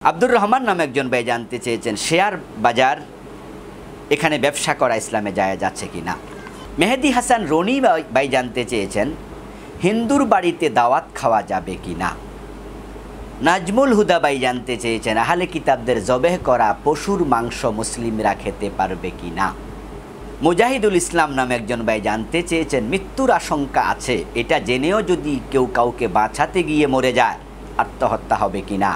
আব্দুর রহমান নামে একজন ভাই জানতে চেয়েছেন শেয়ার বাজার এখানে ব্যবসা করা ইসলামে জায়েজ আছে কি না। মেহেদি হাসান রনি ভাই জানতে চেয়েছেন হিন্দুর বাড়িতে দাওয়াত খাওয়া যাবে কি না। নাজমুল হুদা ভাই জানতে চেয়েছেন আহলে কিতাবদের জবেহ করা পশুর মাংস মুসলিমরা খেতে পারবে কি না। মুজাহিদুল ইসলাম নামে একজন ভাই জানতে চেয়েছেন মৃত্যুর আশঙ্কা আছে, এটা জেনেও যদি কেউ কাউকে বাঁচাতে গিয়ে মরে যায় আত্মহত্যা হবে কি না।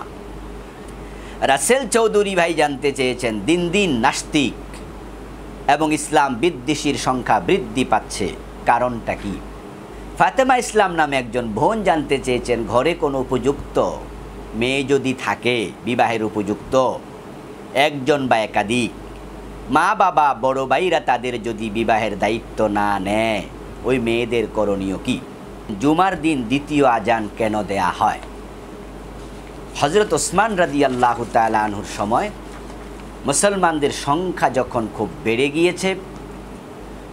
রাসেল চৌধুরী ভাই জানতে চেয়েছেন দিন দিন নাস্তিক এবং ইসলাম বিদ্বেষীর সংখ্যা বৃদ্ধি পাচ্ছে, কারণটা কি। ফাতেমা ইসলাম নামে একজন বোন জানতে চেয়েছেন ঘরে কোনো উপযুক্ত মেয়ে যদি থাকে, বিবাহের উপযুক্ত একজন বা একাধিক, মা বাবা বড় ভাইরা তাদের যদি বিবাহের দায়িত্ব না নেয় ওই মেয়েদের করণীয় কি। জুমার দিন দ্বিতীয় আজান কেন দেয়া হয়। হযরত ওসমান রাদিয়াল্লাহু তাআলা আনহুর সময় মুসলমানদের সংখ্যা যখন খুব বেড়ে গিয়েছে,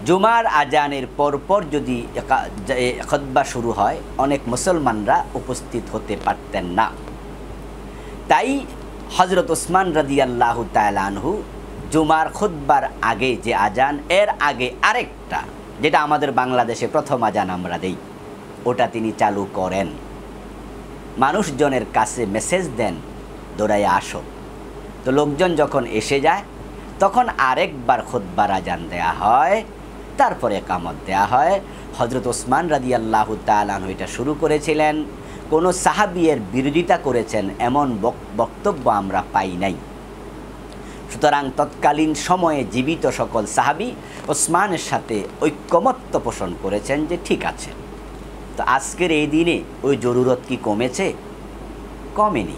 জুমার আজানের পরপর যদি খুতবা শুরু হয় অনেক মুসলমানরা উপস্থিত হতে পারতেন না। তাই হযরত ওসমান রাদিয়াল্লাহু তাআলা আনহু জুমার খুতবার আগে যে আজান, এর আগে আরেকটা যেটা আমাদের বাংলাদেশে প্রথম আজান আমরা দেই, ওটা তিনি চালু করেন। মানুষজনের কাছে মেসেজ দেন দৌড়াইয়া আসো। তো লোকজন যখন এসে যায় তখন আরেকবার খুতবার আজান দেয়া হয়, তারপরে ইকামত দেয়া হয়। হযরত ওসমান রাদিয়াল্লাহু তাআলা আনহু এটা শুরু করেছিলেন। কোনো সাহাবীর বিরোধিতা করেছেন এমন বক্তব্য আমরা পাই নাই। সুতরাং তৎকালীন সময়ে জীবিত সকল সাহাবী ওসমানের সাথে ঐক্যমত্য পোষণ করেছেন যে ঠিক আছে। তো আজকের এই দিনে ওই জরুরত কি কমেছে? কমেনি।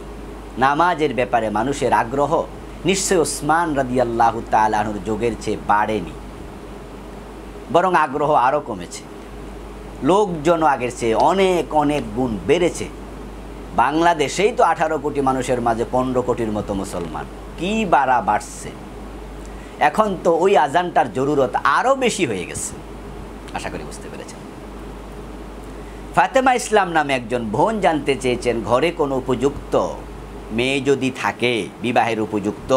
নামাজের ব্যাপারে মানুষের আগ্রহ নিশ্চয় ওসমান রাদিয়াল্লাহু তাআলা আনহুর যুগের চেয়ে বাড়েনি, বরং আগ্রহ আরও কমেছে। লোকজন আগের চেয়ে অনেক অনেক গুণ বেড়েছে। বাংলাদেশেই তো 18 কোটি মানুষের মাঝে 15 কোটির মতো মুসলমান, কি বাড়ছে। এখন তো ওই আজানটার জরুরত আরও বেশি হয়ে গেছে। আশা করি বুঝতে পেরেছেন। ফাতেমা ইসলাম নামে একজন বোন জানতে চেয়েছেন ঘরে কোনো উপযুক্ত মেয়ে যদি থাকে, বিবাহের উপযুক্ত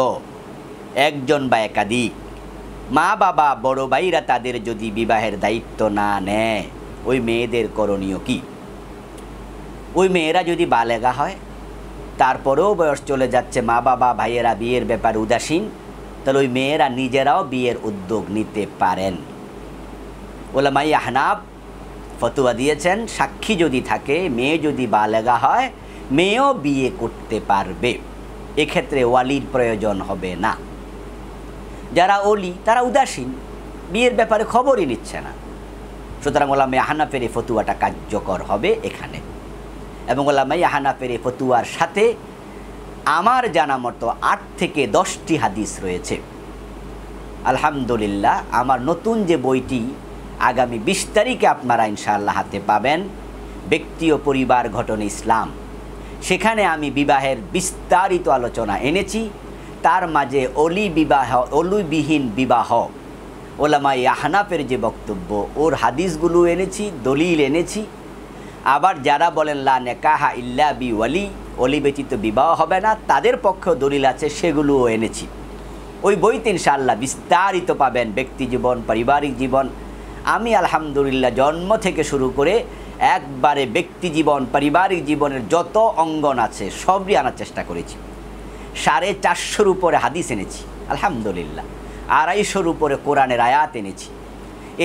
একজন বা একাধিক, মা বাবা বড় ভাইরা তাদের যদি বিবাহের দায়িত্ব না নেয় ওই মেয়েদের করণীয় কি। ওই মেয়েরা যদি বালেগা হয়, তারপরেও বয়স চলে যাচ্ছে, মা বাবা ভাইয়েরা বিয়ের ব্যাপারে উদাসীন, তাহলে ওই মেয়েরা নিজেরাও বিয়ের উদ্যোগ নিতে পারেন। উলামায়ে আহনাফ ফতোয়া দিয়েছেন সাক্ষী যদি থাকে, মেয়ে যদি বালেগা হয়, মেয়েও বিয়ে করতে পারবে, এক্ষেত্রে ওয়ালির প্রয়োজন হবে না। যারা ওলি তারা উদাসীন, বিয়ের ব্যাপারে খবরই নিচ্ছে না। সুতরাং উলামায়ে আহনাফের এই ফতোয়াটা কার্যকর হবে এখানে। এবং উলামায়ে আহনাফের এই ফতোয়ার সাথে আমার জানা মতো 8 থেকে 10টি হাদিস রয়েছে। আলহামদুলিল্লাহ, আমার নতুন যে বইটি আগামী 20 তারিখে আপনারা ইনশাআল্লাহ হাতে পাবেন, ব্যক্তি ও পরিবার গঠন ইসলাম, সেখানে আমি বিবাহের বিস্তারিত আলোচনা এনেছি। তার মাঝে অলিবিহীন বিবাহ, ওলামায়ে আহনাফের যে বক্তব্য, ওর হাদিসগুলো এনেছি, দলিল এনেছি। আবার যারা বলেন লা নিকাহা ইল্লা বি ওয়ালি, অলি ব্যতীত বিবাহ হবে না, তাদের পক্ষেও দলিল আছে, সেগুলোও এনেছি। ওই বইতে ইনশাআল্লাহ বিস্তারিত পাবেন ব্যক্তি জীবন, পারিবারিক জীবন। আমি আলহামদুলিল্লাহ জন্ম থেকে শুরু করে একবারে ব্যক্তি জীবন, পারিবারিক জীবনের যত অঙ্গন আছে সবই আনার চেষ্টা করেছি। 450-র উপরে হাদিস এনেছি আলহামদুলিল্লাহ, 250-র উপরে কোরআনের আয়াত এনেছি।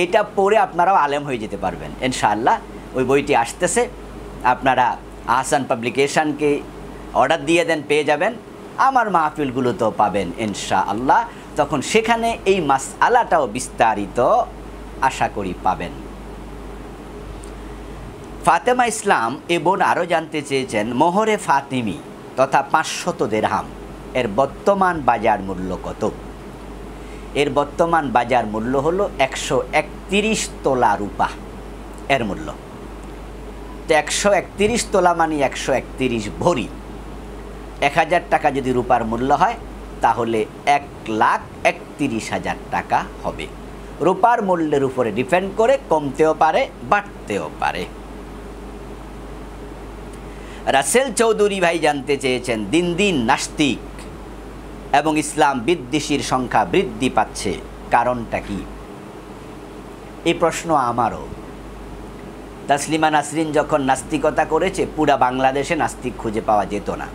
এটা পড়ে আপনারাও আলেম হয়ে যেতে পারবেন ইনশাআল্লাহ। ওই বইটি আসতেছে, আপনারা আহসান পাবলিকেশনকে অর্ডার দিয়ে দেন, পেয়ে যাবেন। আমার মাহফিলগুলোতেও পাবেন ইনশাআল্লাহ। তখন সেখানে এই মাসআলাটাও বিস্তারিত আশা করি পাবেন। ফাতেমা ইসলাম বোন আরও জানতে চেয়েছেন মোহরে ফাতিমি তথা 500 দিরহাম এর বর্তমান বাজার মূল্য কত। এর বর্তমান বাজার মূল্য হলো 131 তোলা রূপা এর মূল্য। তো 131 তোলা মানে 131 ভরি। 1000 টাকা যদি রূপার মূল্য হয় তাহলে 1,31,000 টাকা হবে। রূপার মূল্যের উপরে ডিপেন্ড করে কমতেও পারে, বাড়তেও পারে। রাসেল চৌধুরী ভাই জানতে চেয়েছেন, দিন দিন নাস্তিক এবং ইসলাম বিদ্বেষীর সংখ্যা বৃদ্ধি পাচ্ছে, কারণটা কি? এই প্রশ্ন আমারও। তাসলিমা নাসরিন যখন নাস্তিকতা করেছে, পুরা বাংলাদেশে নাস্তিক খুঁজে পাওয়া যেত না,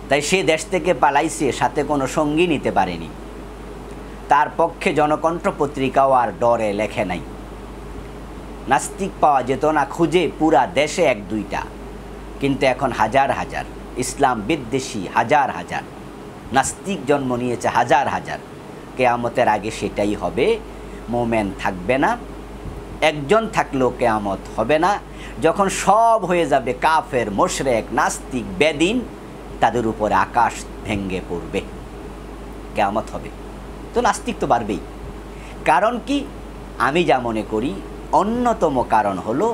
তাই সে দেশ থেকে পালাইছে, সাথে কোনো সঙ্গী নিতে পারেনি। তার পক্ষে জনকণ্ঠ পত্রিকাও আর ডরে লেখে নাই। নাস্তিক পাওয়া যেত না খুঁজে পুরা দেশে এক দুইটা, কিন্তু এখন হাজার হাজার ইসলাম বিদ্বেষী, হাজার হাজার নাস্তিক জন্ম নিয়েছে, হাজার হাজার। কেয়ামতের আগে সেটাই হবে, মোমেন থাকবে না, একজন থাকলেও কেয়ামত হবে না। যখন সব হয়ে যাবে, কাফের, মুশরিক, নাস্তিক, বেদিন, তাদের উপরে আকাশ ভেঙ্গে পড়বে, কেয়ামত হবে। তো নাস্তিক তো বাড়বেই। কারণ কি? আমি যা মনে করি, অন্যতম কারণ হলো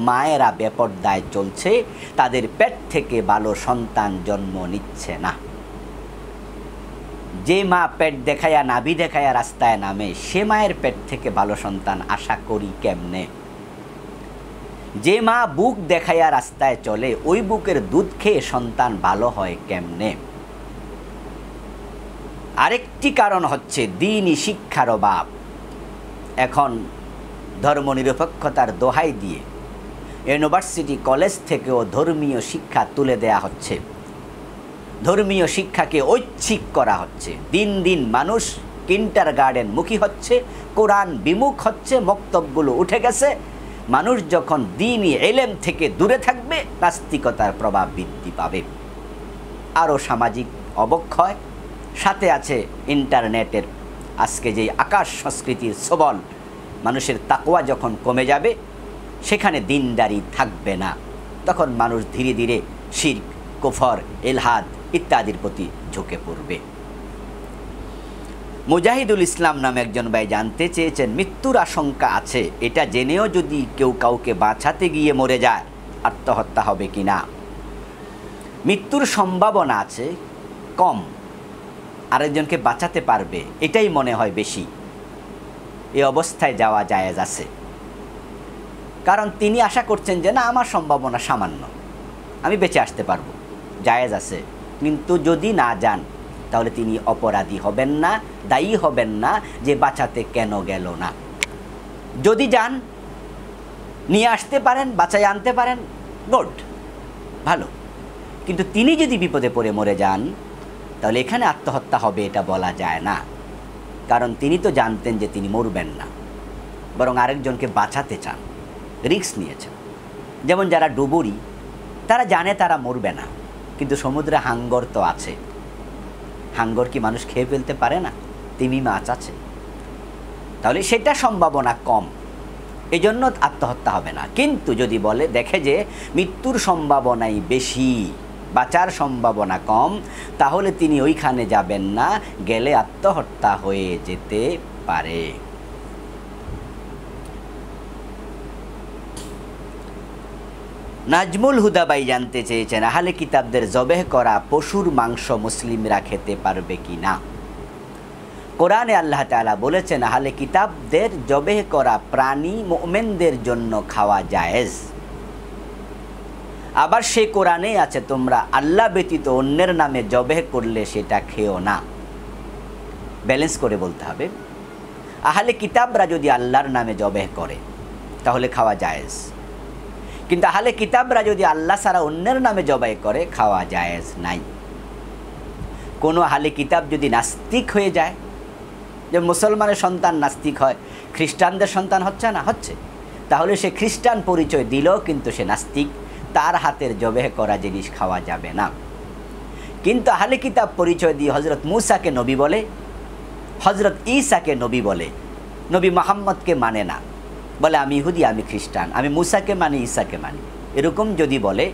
মায়েরা বেপরদায় চলছে, তাদের পেট থেকে ভালো সন্তান জন্ম নিচ্ছে না। যে মা পেট দেখায়া, নাভি দেখায়া রাস্তায় নামে, সে মায়ের পেট থেকে ভালো সন্তান আশা করি কেমনে? যে মা বুক দেখায়া রাস্তায় চলে, ওই বুকের দুধ খেয়ে সন্তান ভালো হয় কেমনে? আরেকটি কারণ হচ্ছে দ্বীনি শিক্ষার অভাব। এখন ধর্মনিরপেক্ষতার দোহাই দিয়ে ইউনিভার্সিটি, কলেজ থেকেও ধর্মীয় শিক্ষা তুলে দেয়া হচ্ছে, ধর্মীয় শিক্ষাকে ঐচ্ছিক করা হচ্ছে। দিন দিন মানুষ কিন্ডারগার্টেন মুখী হচ্ছে, কোরআন বিমুখ হচ্ছে, মক্তবগুলো উঠে গেছে। মানুষ যখন দ্বীনি ইলম থেকে দূরে থাকবে, নাস্তিকতার প্রভাব বৃদ্ধি পাবে। আরও সামাজিক অবক্ষয়, সাথে আছে ইন্টারনেটের আজকে যে আকাশ সংস্কৃতির সবল, মানুষের তাকওয়া যখন কমে যাবে, সেখানে দিনদারি থাকবে না। তখন মানুষ ধীরে ধীরে শিরক, কুফর, ইলহাদ ইত্যাদির প্রতি ঝুঁকে পড়বে। মুজাহিদুল ইসলাম নামে একজন ভাই জানতে চেয়েছেন, মৃত্যুর আশঙ্কা আছে, এটা জেনেও যদি কেউ কাউকে বাঁচাতে গিয়ে মরে যায়, আত্মহত্যা হবে কি না? মৃত্যুর সম্ভাবনা আছে কম, আরেকজনকে বাঁচাতে পারবে এটাই মনে হয় বেশি। এই অবস্থায় যাওয়া জায়েজ আছে, কারণ তিনি আশা করছেন যে না, আমার সম্ভাবনা সামান্য, আমি বেঁচে আসতে পারবো, জায়েজ আছে। কিন্তু যদি না যান, তাহলে তিনি অপরাধী হবেন না, দায়ী হবেন না যে বাঁচাতে কেন গেল না। যদি যান, নিয়ে আসতে পারেন, বাঁচাই আনতে পারেন, গুড, ভালো। কিন্তু তিনি যদি বিপদে পড়ে মরে যান, তাহলে এখানে আত্মহত্যা হবে এটা বলা যায় না, কারণ তিনি তো জানতেন যে তিনি মরবেন না, বরং আরেকজনকে বাঁচাতে চান, রিস্ক নিয়েছেন। যেমন যারা ডুবুরি, তারা জানে তারা মরবে না, কিন্তু সমুদ্রে হাঙ্গর তো আছে। হাঙ্গর কি মানুষ খেয়ে ফেলতে পারে না? তিমি মাছ আছে, তাহলে সেটা সম্ভাবনা কম, এজন্য আত্মহত্যা হবে না। কিন্তু যদি বলে, দেখে যে মৃত্যুর সম্ভাবনাই বেশি, বাঁচার সম্ভাবনা কম, তাহলে তিনি ওইখানে যাবেন না, গেলে আত্মহত্যা হয়ে যেতে পারে। নাজমুল হুদা ভাই জানতে চেয়েছেন, আহলে কিতাবদের জবেহ করা পশুর মাংস মুসলিমরা খেতে পারবে কি না? কোরআনে আল্লাহ তাআলা বলেছেন, আহলে কিতাবদের জবেহ করা প্রাণী মুমিনদের জন্য খাওয়া জায়েজ। আবার সেই কোরআনে আছে, তোমরা আল্লাহ ব্যতীত অন্যের নামে জবেহ করলে সেটা খেও না। ব্যালেন্স করে বলতে হবে। আহলে কিতাবরা যদি আল্লাহর নামে জবেহ করে, তাহলে খাওয়া জায়েজ। কিন্তু আহলে কিতাবরা যদি আল্লাহ ছাড়া অন্যের নামে জবাই করে, খাওয়া জায়েজ নাই। কোনো আহলে কিতাব যদি নাস্তিক হয়ে যায়, যে মুসলমানের সন্তান নাস্তিক হয়, খ্রিস্টানদের সন্তান হচ্ছে না, হচ্ছে, তাহলে সে খ্রিস্টান পরিচয় দিল, কিন্তু সে নাস্তিক, তার হাতের জবেহ করা জিনিস খাওয়া যাবে না। কিন্তু আহলে কিতাব পরিচয় দিয়ে হজরত মুসাকে নবী বলে, হজরত ঈসাকে নবী বলে, নবী মুহাম্মদকে মানে না, বলে আমি ইহুদি, আমি খ্রিস্টান, আমি মুসাকে মানি, ঈসাকে মানি, এরকম যদি বলে,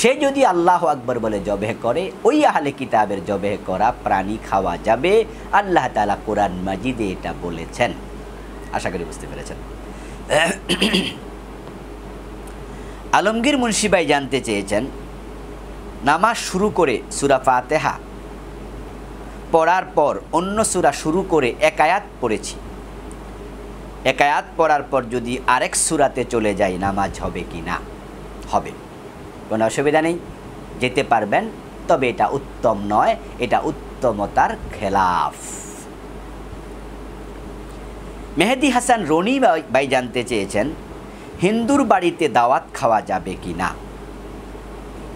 সে যদি আল্লাহু আকবার বলে জবেহ করে, ওই আহলে কিতাবের জবেহ করা প্রাণী খাওয়া যাবে। আল্লাহ তাআলা কোরআন মাজিদে এটা বলেছেন। আশা করি বুঝতে পেরেছেন। আলমগীর মুন্সি ভাই জানতে চেয়েছেন, নামাজ শুরু করে সূরা ফাতিহা পড়ার পর অন্য সূরা শুরু করে এক আয়াত পড়েছি, এক আয়াত পড়ার পর যদি আরেক সূরাতে চলে যায়, নামাজ হবে কি না? হবে। কোনো অসুবিধা নেই, যেতে পারবেন, তবে এটা উত্তম নয়, এটা উত্তমতার খেলাফ। মেহেদী হাসান রনি ভাই জানতে চেয়েছেন হিন্দুর বাড়িতে দাওয়াত খাওয়া যাবে কি না।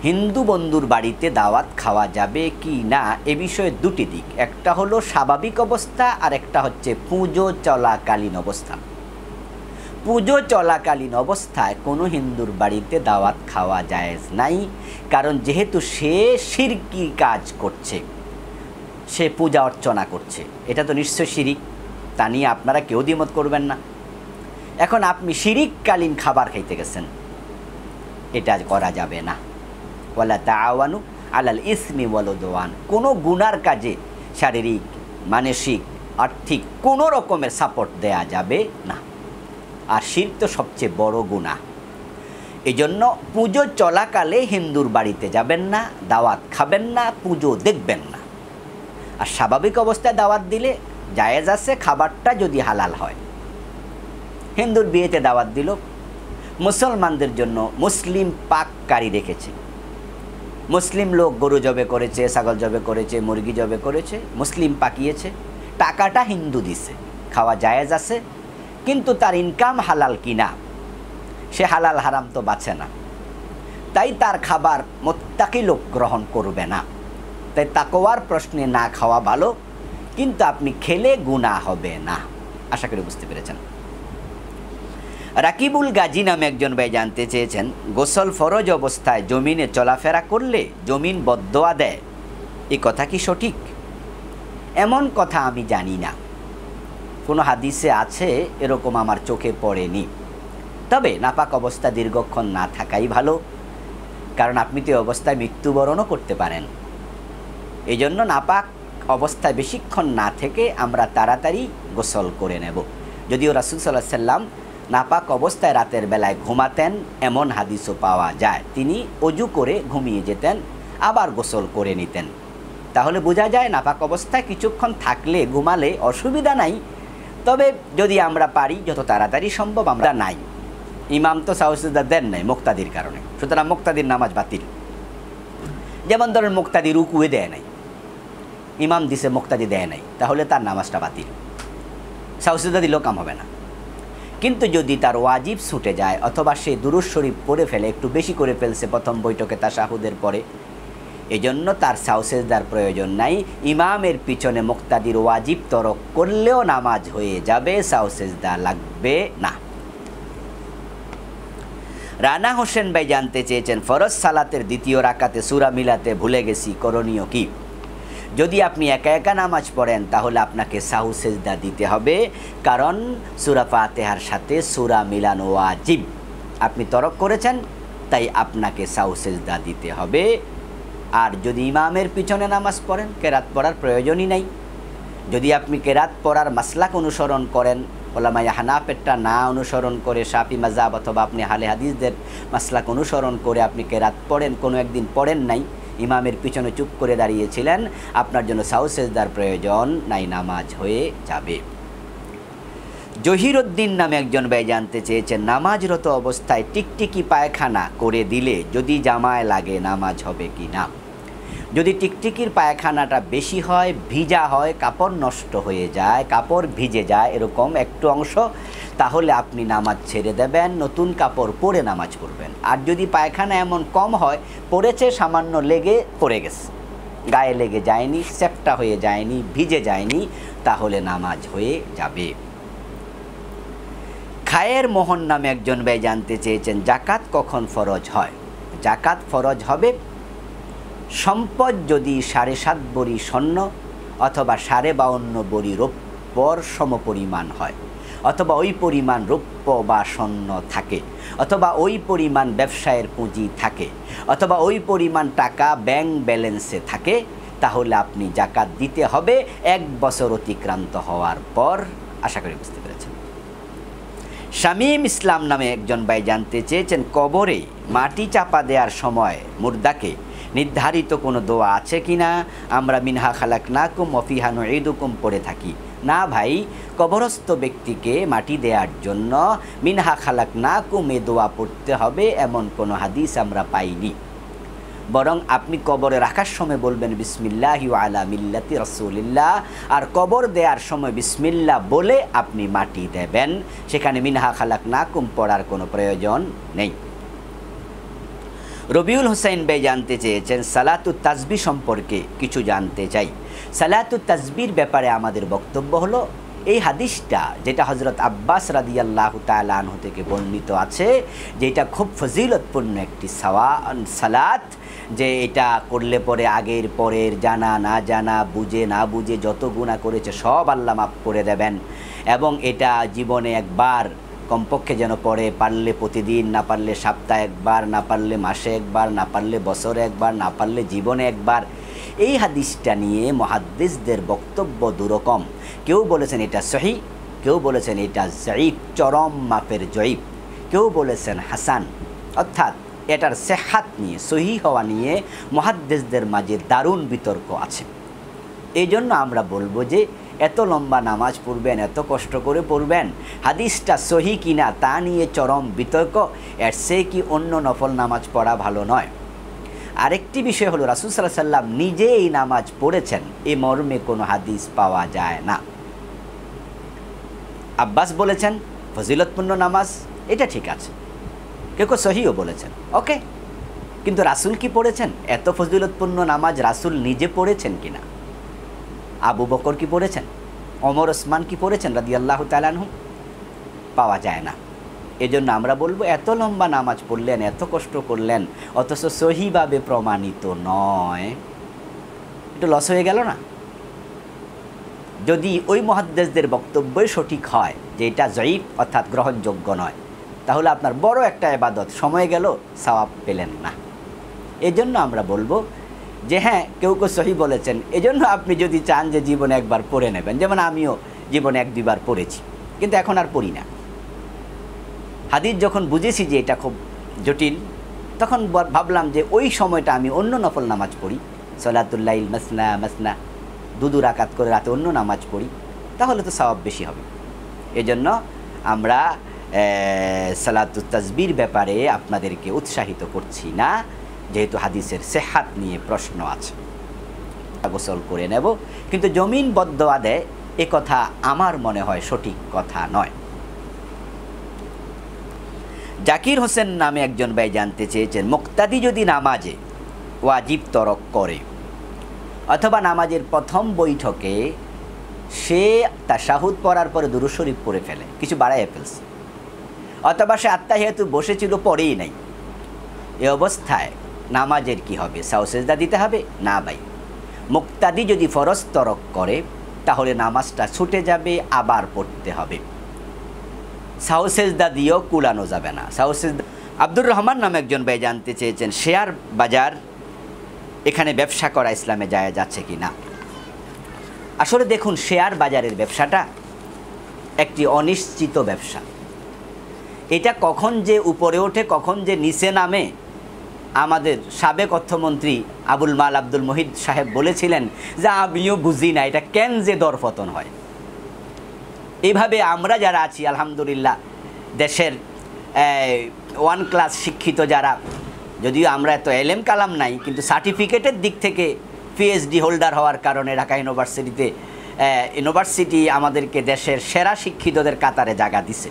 হিন্দু বন্ধুর বাড়িতে দাওয়াত খাওয়া যাবে কি না এ বিষয়ে দুটি দিক, একটা হলো স্বাভাবিক অবস্থা আর একটা হচ্ছে পুজো চলাকালীন অবস্থা। পুজো চলাকালীন অবস্থায় কোনো হিন্দুর বাড়িতে দাওয়াত খাওয়া জায়েজ নাই, কারণ যেহেতু সে শিরকি কাজ করছে, সে পূজা অর্চনা করছে, এটা তো নিশ্চয় শিরিক, তা নিয়ে আপনারা কেউ দ্বিমত করবেন না। এখন আপনি শিরিককালীন খাবার খাইতে গেছেন, এটা করা যাবে না। ওয়ালা তাআওয়ানু আলাল ইসমি ওয়াল উদওয়ান, কোনো গুনার কাজে শারীরিক, মানসিক, আর্থিক কোনো রকমের সাপোর্ট দেয়া যাবে না। আর শিরক তো সবচেয়ে বড় গুনাহ। এজন্য পুজো চলাকালে হিন্দুর বাড়িতে যাবেন না, দাওয়াত খাবেন না, পুজো দেখবেন না। আর স্বাভাবিক অবস্থায় দাওয়াত দিলে জায়েজ আছে, খাবারটা যদি হালাল হয়। হিন্দুর বিয়েতে দাওয়াত দিল, মুসলমানদের জন্য মুসলিম পাককারী রেখেছে, মুসলিম লোক গরু জবে করেছে, ছাগল জবে করেছে, মুরগি জবে করেছে, মুসলিম পাকিয়েছে, টাকাটা হিন্দু দিছে, খাওয়া জায়েজ আছে, কিন্তু তার ইনকাম হালাল কিনা সে হালাল হারাম তো বাঁচে না, তাই তার খাবার মুত্তাকি লোক গ্রহণ করবে না। তাই তাকওয়ার প্রশ্নে না খাওয়া ভালো, কিন্তু আপনি খেলে গুনাহ হবে না। আশা করি বুঝতে পেরেছেন। রাকিবুল গাজী নামে একজন ভাই জানতে চেয়েছেন গোসল ফরজ অবস্থায় জমিনে চলাফেরা করলে জমিন বদদোয়া দেয়, এই কথা কি সঠিক? এমন কথা আমি জানি না, কোনো হাদিসে আছে এরকম আমার চোখে পড়েনি। তবে নাপাক অবস্থা দীর্ঘক্ষণ না থাকাই ভালো, কারণ আপনি তো অবস্থায় মৃত্যুবরণও করতে পারেন। এই জন্য নাপাক অবস্থায় বেশিক্ষণ না থেকে আমরা তাড়াতাড়ি গোসল করে নেব। যদিও রাসূল সাল্লাল্লাহু আলাইহি ওয়াসাল্লাম নাপাক অবস্থায় রাতের বেলায় ঘুমাতেন, এমন হাদিসও পাওয়া যায়। তিনি অজু করে ঘুমিয়ে যেতেন, আবার গোসল করে নিতেন। তাহলে বোঝা যায় নাপাক অবস্থায় কিছুক্ষণ থাকলে, ঘুমালে অসুবিধা নাই। তবে যদি আমরা পারি যত তাড়াতাড়ি সম্ভব, আমরা নাই। ইমাম তো সাউসুদা দেন নাই মুক্তাদির কারণে, সুতরাং মুক্তাদির নামাজ বাতিল। যেমন ধরেন মুক্তাদি রুকুয়ে দেয় নাই, ইমাম দিছে মুক্তাদি দেয় নাই, তাহলে তার নামাজটা বাতিল, সাউসুদা দিলেও কাম হবে না। কিন্তু যদি তার ওয়াজিব ছুটে যায় অথবা সে দুরূদ শরীফ পড়ে ফেলে, একটু বেশি করে ফেলছে প্রথম বৈঠকে তাশাহুদের পরে, এজন্য তার সাউসেজদার প্রয়োজন নাই। ইমামের পিছনে মুক্তাদির ওয়াজিব তরক করলেও নামাজ হয়ে যাবে, সাউসেজদা লাগবে না। রানা হোসেন ভাই জানতে চেয়েছেন ফরজ সালাতের দ্বিতীয় রাকাতে সূরা মিলাতে ভুলে গেছি, করণীয় কি? যদি আপনি একা একা নামাজ পড়েন তাহলে আপনাকে সাহু সেজদা দিতে হবে, কারণ সূরা ফাতিহার সাথে সূরা মিলানো ওয়াজিব। আপনি তরক করেছেন, তাই আপনাকে সাহু সেজদা দিতে হবে। আর যদি ইমামের পিছনে নামাজ পড়েন, কেরাত পড়ার প্রয়োজনই নাই। যদি আপনি কেরাত পড়ার মাসলাক অনুসরণ করেন, ওলামায়ে হানাফেরটা না অনুসরণ করে শাফি মাযহাব অথবা আপনি আহলে হাদিসদের মাসলাক অনুসরণ করে আপনি কেরাত পড়েন, কোনো একদিন পড়েন নাই, ইমামের পিছনে চুপ করে দাঁড়িয়েছিলেন, আপনার জন্য সাহু সেজদার প্রয়োজন নাই, নামাজ হয়ে যাবে। জহিরুদ্দিন নামে একজন ভাই জানতে চেয়েছেন নামাজরত অবস্থায় টিকটিকি পায়খানা করে দিলে যদি জামায় লাগে নামাজ হবে কি না? যদি টিকটিকির পায়খানাটা বেশি হয়, ভিজা হয়, কাপড় নষ্ট হয়ে যায়, কাপড় ভিজে যায় এরকম একটু অংশ, তাহলে আপনি নামাজ ছেড়ে দেবেন, নতুন কাপড় পরে নামাজ পড়বেন। আর যদি পায়খানা এমন কম হয়, পড়েছে সামান্য লেগে পড়ে গেছে, গায়ে লেগে যায়নি, সেপটা হয়ে যায়নি, ভিজে যায়নি, তাহলে নামাজ হয়ে যাবে। খায়ের মোহন নামে একজন ভাই জানতে চেয়েছেন জাকাত কখন ফরজ হয়? জাকাত ফরজ হবে সম্পদ যদি 7.5 বড়ি স্বর্ণ অথবা 52.5 বড়ি রৌপ্যর সমপরিমাণ হয়, অথবা ওই পরিমাণ রৌপ্য বা স্বর্ণ থাকে, অথবা ওই পরিমাণ ব্যবসায়ের পুঁজি থাকে, অথবা ওই পরিমাণ টাকা ব্যাংক ব্যালেন্সে থাকে, তাহলে আপনি জাকাত দিতে হবে 1 বছর অতিক্রান্ত হওয়ার পর। আশা করি বুঝতে পেরেছেন। শামীম ইসলাম নামে একজন ভাই জানতে চেয়েছেন কবরে মাটি চাপা দেওয়ার সময় মুর্দাকে নির্ধারিত কোনো দোয়া আছে কি না? আমরা মিনহা খালাকনাকুম ওয়া ফিহা নুঈদুকুম পড়ে থাকি। না ভাই, কবরস্থ ব্যক্তিকে মাটি দেওয়ার জন্য মিনহা খালাকনাকুম এ দোয়া পড়তে হবে এমন কোনো হাদিস আমরা পাইনি। বরং আপনি কবরে রাখার সময় বলবেন বিসমিল্লাহি ওয়া আলা মিল্লাতি রাসূলিল্লাহ, আর কবর দেওয়ার সময় বিসমিল্লাহ বলে আপনি মাটি দেবেন। সেখানে মিনহা খালাকনাকুম পড়ার কোনো প্রয়োজন নেই। রবিউল হোসেন ভাই জানতে চেয়েছেন সালাতুত তাসবিহ সম্পর্কে কিছু জানতে চাই। সালাতুত তাসবিহর ব্যাপারে আমাদের বক্তব্য হলো, এই হাদিসটা যেটা হযরত আব্বাস রাদিয়াল্লাহু তাআলা আনহু থেকে বর্ণিত আছে, যেটা খুব ফজিলতপূর্ণ একটি সালাত, যে এটা করলে পরে আগের পরের জানা না জানা, বুঝে না বুঝে যত গুনাহ করেছে সব আল্লাহ মাফ করে দেবেন, এবং এটা জীবনে একবার কমপক্ষে যেন পড়ে, পারলে প্রতিদিন, না পারলে সপ্তাহে একবার, না পারলে মাসে একবার, না পারলে বছরে একবার, না পারলে জীবনে একবার। এই হাদিসটা নিয়ে মুহাদ্দিসদের বক্তব্য দুরকম। কেউ বলেছেন এটা সহিহ, কেউ বলেছেন এটা যঈফ, চরম মাপের যঈফ, কেউ বলেছেন হাসান। অর্থাৎ এটার সিহহাত নিয়ে, সহিহ হওয়া নিয়ে মুহাদ্দিসদের মাঝে দারুণ বিতর্ক আছে। এই জন্য আমরা বলবো যে এত লম্বা নামাজ পড়বেন, এত কষ্ট করে পড়বেন, হাদিসটা সহিহ কিনা তা নিয়ে চরম বিতর্ক। এর সে কি অন্য নফল নামাজ পড়া ভালো নয়? আরেকটি বিষয় হলো, রাসূল সাল্লাল্লাহু আলাইহি ওয়াসাল্লাম নিজে এই নামাজ পড়েছেন, এই মর্মে কোনো হাদিস পাওয়া যায় না। আব্বাস বলেছেন ফজিলতপূর্ণ নামাজ, এটা ঠিক আছে, কেউ কেউ সহিও বলেছেন, ওকে, কিন্তু রাসূল কি পড়েছেন? এত ফজিলতপূর্ণ নামাজ রাসূল নিজে পড়েছেন কিনা? আবু বকর কি পড়েছেন? ওমর ওসমান কি পড়েছেন রাদিয়াল্লাহু তাআলা আনহু? পাওয়া যায় না। এজন্য আমরা বলবো, এত লম্বা নামাজ পড়লেন, এত কষ্ট করলেন, অথচ সহিভাবে প্রমাণিত নয়, একটু লস হয়ে গেল না? যদি ওই মুহাদ্দিসদের বক্তব্যই সঠিক হয় যে এটা যঈফ অর্থাৎ গ্রহণযোগ্য নয়, তাহলে আপনার বড় একটা ইবাদত সময় গেল, সওয়াব পেলেন না। এজন্য আমরা বলবো যে হ্যাঁ, কেউ কেউ সহিহ বলেছেন, এজন্য আপনি যদি চান যে জীবনে একবার পড়ে নেবেন, যেমন আমিও জীবনে এক দুইবার পড়েছি, কিন্তু এখন আর পড়ি না। হাদিস যখন বুঝেছি যে এটা খুব জটিল, তখন ভাবলাম যে ওই সময়টা আমি অন্য নফল নামাজ পড়ি, সালাতুল লাইল মাসনা মাসনা, দু রাকাত করে রাতে অন্য নামাজ পড়ি, তাহলে তো সওয়াব বেশি হবে। এজন্য আমরা সালাতুত তাসবিহর ব্যাপারে আপনাদেরকে উৎসাহিত করছি না, যেহেতু হাদিসের সিহহাত নিয়ে প্রশ্ন আছে। গোসল করে নেব, কিন্তু জমিন বদদোয়া দেয়, এ কথা আমার মনে হয় সঠিক কথা নয়। জাকির হোসেন নামে একজন ভাই জানতে চেয়েছেন, মুক্তাদি যদি নামাজে ওয়াজিব তরক করে, অথবা নামাজের প্রথম বৈঠকে সে তাশাহুদ পড়ার পরে দুরূদ শরীফ পড়ে ফেলে, কিছু বাড়াইয়া ফেলছে, অথবা সে আত্তাহিয়াতু বসেছিল পড়েই নাই, এ অবস্থায় নামাজের কি হবে? সাও সেজদা দিতে হবে? না ভাই, মুক্তাদি যদি ফরজ তরক করে তাহলে নামাজটা ছুটে যাবে, আবার পড়তে হবে। সাও সেজদা দিয়েও কুলানো যাবে না। সাও সেজদা। আব্দুর রহমান নামে একজন ভাই জানতে চেয়েছেন, শেয়ার বাজার এখানে ব্যবসা করা ইসলামে জায়েজ যাচ্ছে কি না? আসলে দেখুন, শেয়ার বাজারের ব্যবসাটা একটি অনিশ্চিত ব্যবসা। এটা কখন যে উপরে ওঠে, কখন যে নিচে নামে, আমাদের সাবেক অর্থমন্ত্রী আবুল মাল আব্দুল মুহিত সাহেব বলেছিলেন যে আমিও বুঝি না এটা কেন যে দরপতন হয়। এইভাবে আমরা যারা আছি আলহামদুলিল্লাহ, দেশের ওয়ান ক্লাস শিক্ষিত যারা, যদিও আমরা এত এলেম কালাম নাই, কিন্তু সার্টিফিকেটের দিক থেকে পিএইচডি হোল্ডার হওয়ার কারণে ঢাকা ইউনিভার্সিটি আমাদেরকে দেশের সেরা শিক্ষিতদের কাতারে জায়গা দিছে।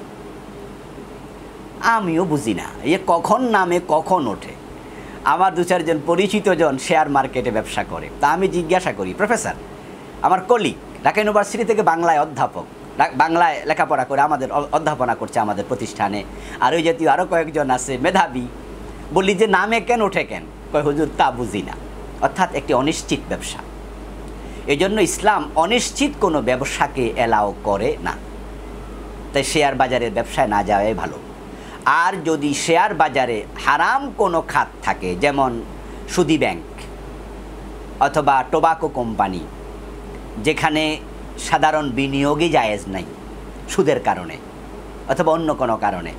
আমিও বুঝি না এ কখন নামে কখন ওঠে। আমার দু চারজন পরিচিত জন শেয়ার মার্কেটে ব্যবসা করে, তা আমি জিজ্ঞাসা করি, প্রফেসর, আমার কলিগ ঢাকা ইউনিভার্সিটি থেকে বাংলায় অধ্যাপক, বাংলায় লেখাপড়া করে আমাদের অধ্যাপনা করছে আমাদের প্রতিষ্ঠানে, আর ওই জাতীয় আরও কয়েকজন আছে মেধাবী, বলি যে নামে কেন ওঠে কেন? কয় হুজুর তা বুঝি না। অর্থাৎ একটি অনিশ্চিত ব্যবসা। এই জন্য ইসলাম অনিশ্চিত কোনো ব্যবসাকে এলাও করে না, তাই শেয়ার বাজারের ব্যবসায় না যাওয়াই ভালো। আর যদি শেয়ার বাজারে হারাম কোনো খাত থাকে, যেমন সুদী ব্যাংক অথবা টোবাকো কোম্পানি, যেখানে সাধারণ বিনিয়োগই জায়েজ নাই সুদের কারণে অথবা অন্য কোনো কারণে,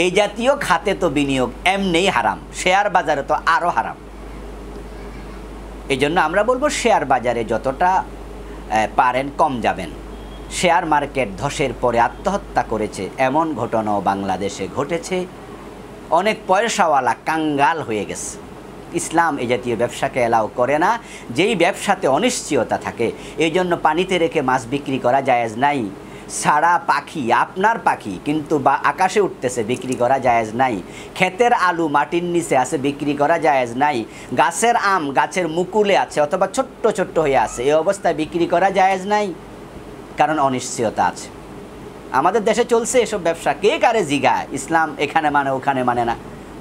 এই জাতীয় খাতে তো বিনিয়োগ এমনিই হারাম, শেয়ার বাজারে তো আরও হারাম। এই জন্য আমরা বলবো শেয়ার বাজারে যতটা পারেন কম যাবেন। শেয়ার মার্কেট ধসের পরে আত্মহত্যা করেছে এমন ঘটনাও বাংলাদেশে ঘটেছে। অনেক পয়সাওয়ালা কাঙ্গাল হয়ে গেছে, ইসলাম এই জাতীয় ব্যবসাকে এলাও করে না, যেই ব্যবসাতে অনিশ্চয়তা থাকে। এই জন্য পানিতে রেখে মাছ বিক্রি করা জায়েজ নাই। সারা পাখি, আপনার পাখি কিন্তু বা আকাশে উঠতেছে, বিক্রি করা জায়েজ নাই। ক্ষেতের আলু মাটির নিচে আছে, বিক্রি করা জায়েজ নাই। গাছের আম গাছের মুকুলে আছে অথবা ছোট্ট ছোট্ট হয়ে আছে, এই অবস্থায় বিক্রি করা জায়েজ নাই, কারণ অনিশ্চয়তা আছে। আমাদের দেশে চলছে এসব ব্যবসা, কে কারে জিগায়, ইসলাম এখানে মানে ওখানে মানে না।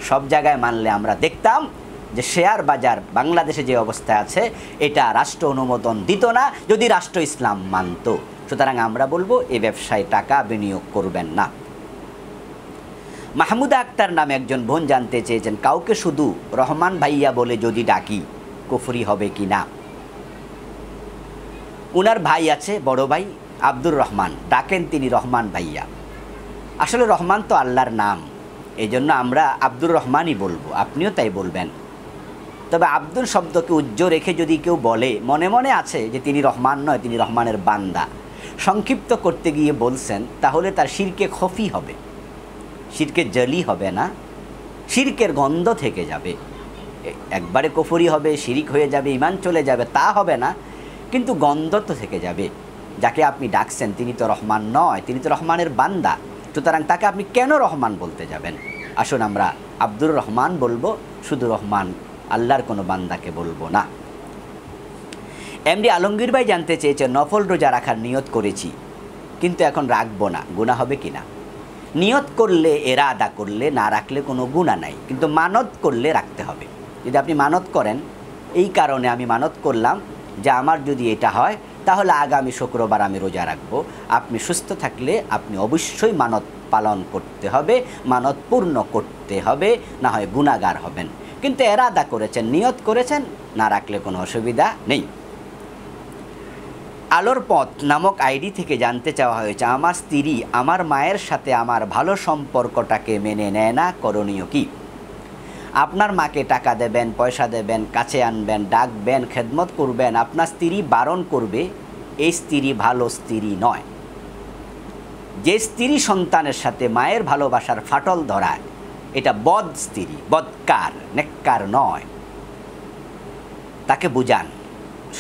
সব জায়গায় মানলে আমরা দেখতাম যে শেয়ার বাজার বাংলাদেশে যে অবস্থায় আছে এটা রাষ্ট্র অনুমোদন দিত না যদি রাষ্ট্র ইসলাম মানত। সুতরাং আমরা বলবো এই ব্যবসায় টাকা বিনিয়োগ করবেন না। মাহমুদা আক্তার নামে একজন বোন জানতে চেয়েছেন, কাউকে শুধু রহমান ভাইয়া বলে যদি ডাকি কুফরি হবে কি না। উনার ভাই আছে, বড় ভাই আব্দুর রহমান, ডাকেন তিনি রহমান ভাইয়া। আসলে রহমান তো আল্লাহর নাম, এই জন্য আমরা আব্দুর রহমানই বলবো, আপনিও তাই বলবেন। তবে আব্দুল শব্দকে উজ্জ্ব রেখে যদি কেউ বলে, মনে মনে আছে যে তিনি রহমান নয়, তিনি রহমানের বান্দা, সংক্ষিপ্ত করতে গিয়ে বলছেন, তাহলে তার শিরকে খফি হবে, শিরকে জলি হবে না, শিরকের গন্ধ থেকে যাবে। একবারে কুফরি হবে, শিরিক হয়ে যাবে, ঈমান চলে যাবে তা হবে না, কিন্তু গন্ধ তো থেকে যাবে। যাকে আপনি ডাকছেন তিনি তো রহমান নয়, তিনি তো রহমানের বান্দা, সুতরাং তাকে আপনি কেন রহমান বলতে যাবেন। আসুন আমরা আব্দুর রহমান বলবো, শুধু রহমান, আল্লাহর কোনো বান্দাকে বলবো না। এমডি আলমগীর ভাই জানতে চেয়েছেন, নফল রোজা রাখার নিয়ত করেছি কিন্তু এখন রাখবো না, গুনাহ হবে কি না। নিয়ত করলে, এরাদা করলে, না রাখলে কোনো গুনাহ নাই, কিন্তু মানত করলে রাখতে হবে। যদি আপনি মানত করেন, এই কারণে আমি মানত করলাম যে আমার যদি এটা হয় তাহলে আগামী শুক্রবার আমি রোজা রাখবো, আপনি সুস্থ থাকলে আপনি অবশ্যই মানত পালন করতে হবে, মানত পূর্ণ করতে হবে, না হয় গুনাহগার হবেন। কিন্তু এরাদা করেছেন, নিয়ত করেছেন, না রাখলে কোনো অসুবিধা নেই। আলোর পথ নামক আইডি থেকে জানতে চাওয়া হয়েছে, আমার স্ত্রী আমার মায়ের সাথে আমার ভালো সম্পর্কটাকে মেনে নেয় না, করণীয় কি। আপনার মাকে টাকা দেবেন, পয়সা দেবেন, কাছে আনবেন, ডাকবেন, খেদমত করবেন, আপনার স্ত্রী বারণ করবে, এই স্ত্রী ভালো স্ত্রী নয়। যে স্ত্রী সন্তানের সাথে মায়ের ভালোবাসার ফাটল ধরায়, এটা বদ স্ত্রী, বদকার, নেককার নয়। তাকে বুঝান,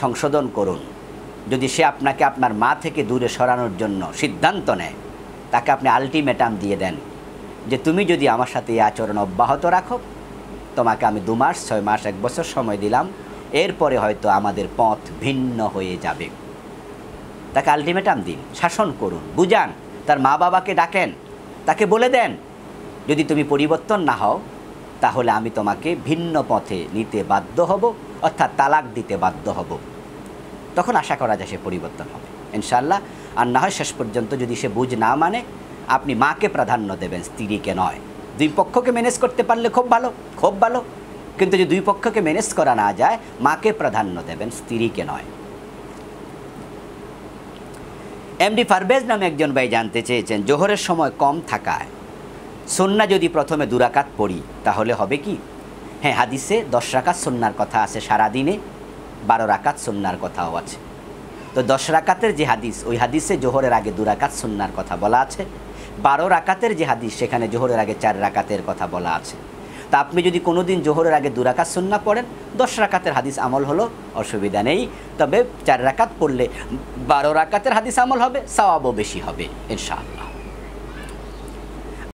সংশোধন করুন। যদি সে আপনাকে আপনার মা থেকে দূরে সরানোর জন্য সিদ্ধান্ত নেয়, তাকে আপনি আলটিমেটাম দিয়ে দেন যে তুমি যদি আমার সাথে এই আচরণ অব্যাহত রাখো, তোমাকে আমি 2 মাস, 6 মাস, 1 বছর সময় দিলাম, এরপরে হয়তো আমাদের পথ ভিন্ন হয়ে যাবে। তাকে আলটিমেটাম দিন, শাসন করুন, বুঝান, তার মা বাবাকে ডাকেন, তাকে বলে দেন যদি তুমি পরিবর্তন না হও তাহলে আমি তোমাকে ভিন্ন পথে নিতে বাধ্য হব, অর্থাৎ তালাক দিতে বাধ্য হব। তখন আশা করা যায় সে পরিবর্তন হবে ইনশাআল্লাহ। আর না হয় শেষ পর্যন্ত যদি সে বুঝ না মানে, আপনি মাকে প্রাধান্য দেবেন, স্ত্রীকে নয়। 2 পক্ষকে ম্যানেজ করতে পারলে খুব ভালো, খুব ভালো, কিন্তু যদি 2 পক্ষকে ম্যানেজ করা না যায়, মাকে প্রাধান্য দেবেন, স্ত্রীকে নয়। এমডি পারভেজ নামে একজন ভাই জানতে চেয়েছেন, জোহরের সময় কম থাকায় সুন্নাহ যদি প্রথমে 2 রাকাত পড়ি তাহলে হবে কি। হ্যাঁ, হাদিসে 10 রাকাত সুন্নাহর কথা আছে, সারাদিনে 12 রাকাত সুন্নাহর কথাও আছে। তো 10 রাকাতের যে হাদিস, ওই হাদিসে জোহরের আগে 2 রাকাত সুন্নাহর কথা বলা আছে। 12 রাকাতের যে হাদিস, সেখানে জোহরের আগে 4 রাকাতের কথা বলা আছে। তা আপনি যদি কোনো দিন জোহরের আগে 2 রাকাত সুন্নাহ পড়েন, 10 রাকাতের হাদিস আমল হলো, অসুবিধা নেই। তবে 4 রাকাত পড়লে 12 রাকাতের হাদিস আমল হবে, সওয়াবও বেশি হবে ইনশাআল্লাহ।